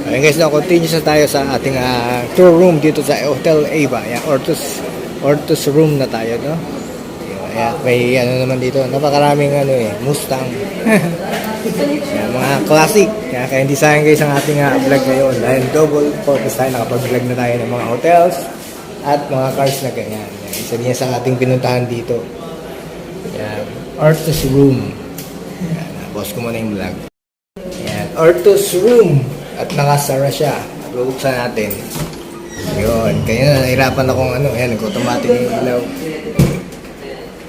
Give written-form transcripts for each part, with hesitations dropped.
Ayun guys, now continue sa tayo sa ating tour room dito sa Hotel Ava. Ayan, Ortus room na tayo, no? Ayan, may ano naman dito, napakaraming Mustang. Ayan, mga classic. Kaya hindi sayang guys ang ating vlog ngayon. Dahil double purpose tayo, nakapag-vlog na tayo ng mga hotels at mga cars na ganyan. Ayan, isa niya sa ating pinuntahan dito. Ayan, Ortus room. Ayan, boss ko muna yung vlog. Ayan, Ortus room. At nakasara siya. Bubuksan natin. Yun. Kaya nahirapan akong ayan, nag-automatic yung ilaw.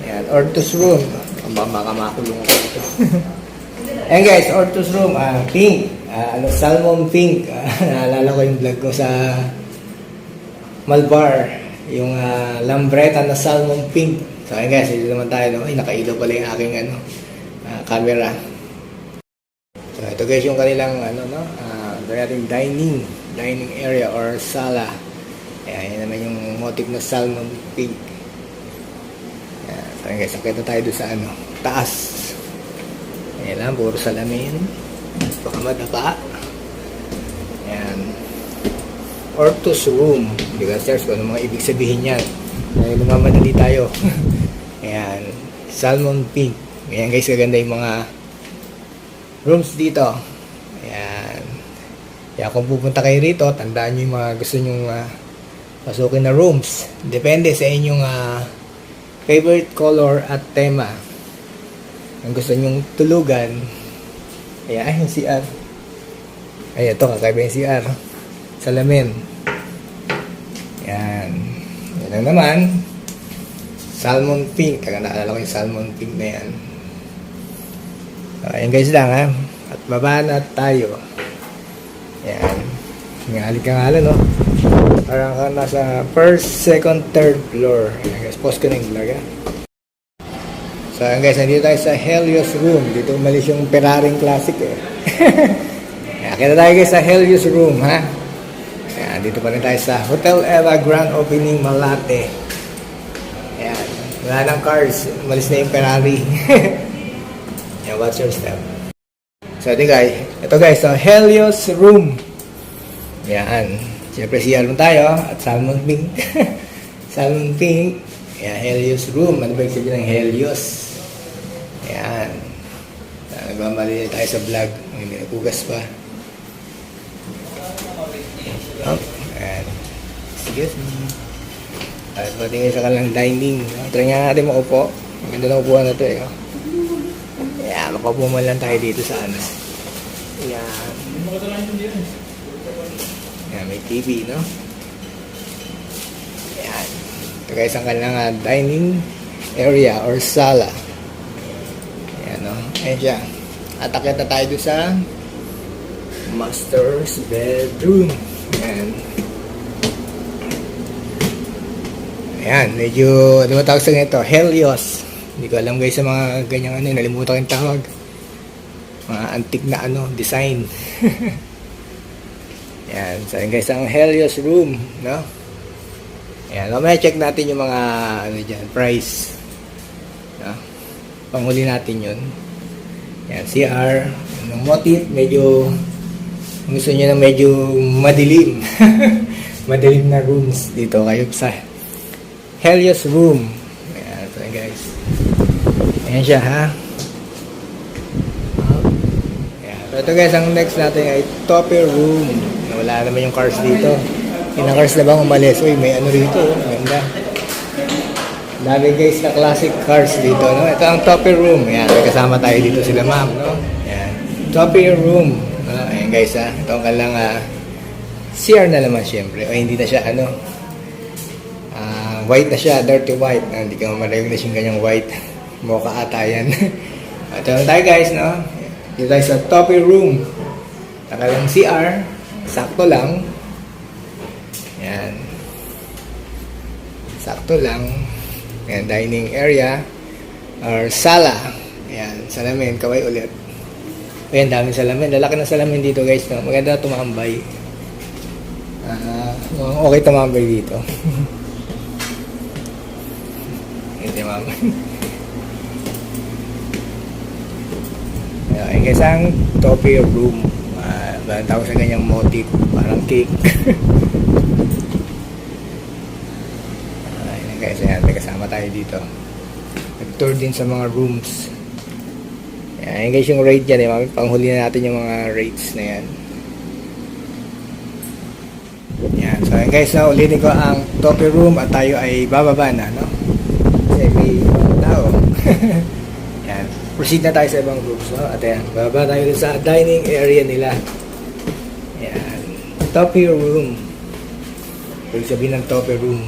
Ayan, Ortus room. Baka makulong ako dito. Ayan guys, Ortus room. Pink. Salmon pink. Naalala ko yung vlog ko sa Malbar. Yung lambretta na salmon pink. So ayan guys, dito naman tayo. No? Ay, nakailaw pala yung aking camera. So ito guys yung kanilang nating dining area or sala. Ayan, yan naman yung motif na salmon pink. Ayan, so guys, sakita tayo doon sa taas. Ayan lang, puro salamin. Baka madapa. Ayan. Ortus room. Hindi ka search kung ano mga ibig sabihin yan. Ayan, lumamadali tayo. Ayan, salmon pink. Ayan guys, kaganda yung mga rooms dito. Ayan. Kaya kung pupunta kayo rito, tandaan nyo yung mga gusto nyong pasukin na rooms. Depende sa inyong favorite color at tema. Ang gusto nyong tulugan. Ayan, yung CR. Ayan, ito, kakaiba yung CR. Salamin. Ayan. Yan lang naman. Salmon pink. Kaya naalala ko yung salmon pink na yan. So, ayan guys lang ha. At baba na tayo. Ayan. Ngalika nga no? Parang ka nasa first, second, third floor. Ayan guys, post ko na yung vlog ha. So ayan guys, nandito tayo sa Helios room. Dito umalis yung Ferrari Classic eh. Ayan, kita tayo guys sa Helios room ha. Ayan, dito pa rin tayo sa Hotel Eva Grand Opening Malate. Ayan, wala ng cars. Umalis na yung Ferrari. Ayan, watch your step. So ito guys, so Helios room. Yan. Siyempre CR room tayo at salmon pink. Salmon pink. Yan, Helios room. Ano ba yung sabihin ng Helios? Yan. Nagmamali tayo sa vlog. May nakugas pa. Oh, yan. Sige. At patingin sa kanilang dining. Try nga natin maupo. Maganda na upuan na ito eh. Yan, makapuman lang tayo dito sa Yan. Yan, may TV, no? Yan. Ito guys, ang kanilang dining area or sala. Yan, no? Ayan siya. Atakit na tayo doon sa master's bedroom. Yan. Ayan, medyo, ano ba tawag sa ganito? Helios. Hindi ko alam guys sa mga ganyang nalimutan ko yung tawag. Mga antique na design. Yan, so yun guys, ang Helios room, no? Yan, mamaya check natin yung mga dyan, price. No? Panghuli natin yun. Yan, CR, yung motif, medyo gusto nyo na medyo madilim. Madilim na rooms dito kayo sa Helios room. Yan, so yun guys. Ayan siya ha. Ayan. So ito guys, ang next natin ay Tope room. Wala naman yung cars dito. Yung cars na bang umalis? Uy, may rito. Maganda. Dami guys na classic cars dito. No? Ito ang Tope room. Ayan, may kasama tayo dito sila ma'am. No? Ayan. Tope room. No? Ayan guys ha. Ito ang kalang CR na naman syempre. O hindi na siya white na siya. Dirty white. Hindi ka malayog na siyang ganyang white. Mocha ata yan. Ito lang tayo guys, no? Dito tayo sa Tope room. Nakalang CR. Sakto lang. Yan. Sakto lang. Yan, dining area. Or sala. Yan, salamin. Kaway ulit. Ayan, daming salamin. Lalaki ng salamin dito guys, no? Maganda tumambay. Okay tumambay dito. Hindi ma'am. Ayan guys, ang Tope room. Ang tawag sa ganyang motif, parang cake. Ayun guys, ayan, may kasama tayo dito. Nag-tour din sa mga rooms. Ayan guys, yung rate dyan, panghuli na natin yung mga rates na yan. Yan. So ayan guys, now ulitin ko ang topi room at tayo ay bababa na, no? Kasi may mga tao. Yan. Proceed na tayo sa ibang groups, no? At ayan, bababa tayo sa dining area nila. Yan. Topi room. Ibig sabihin ng topi room.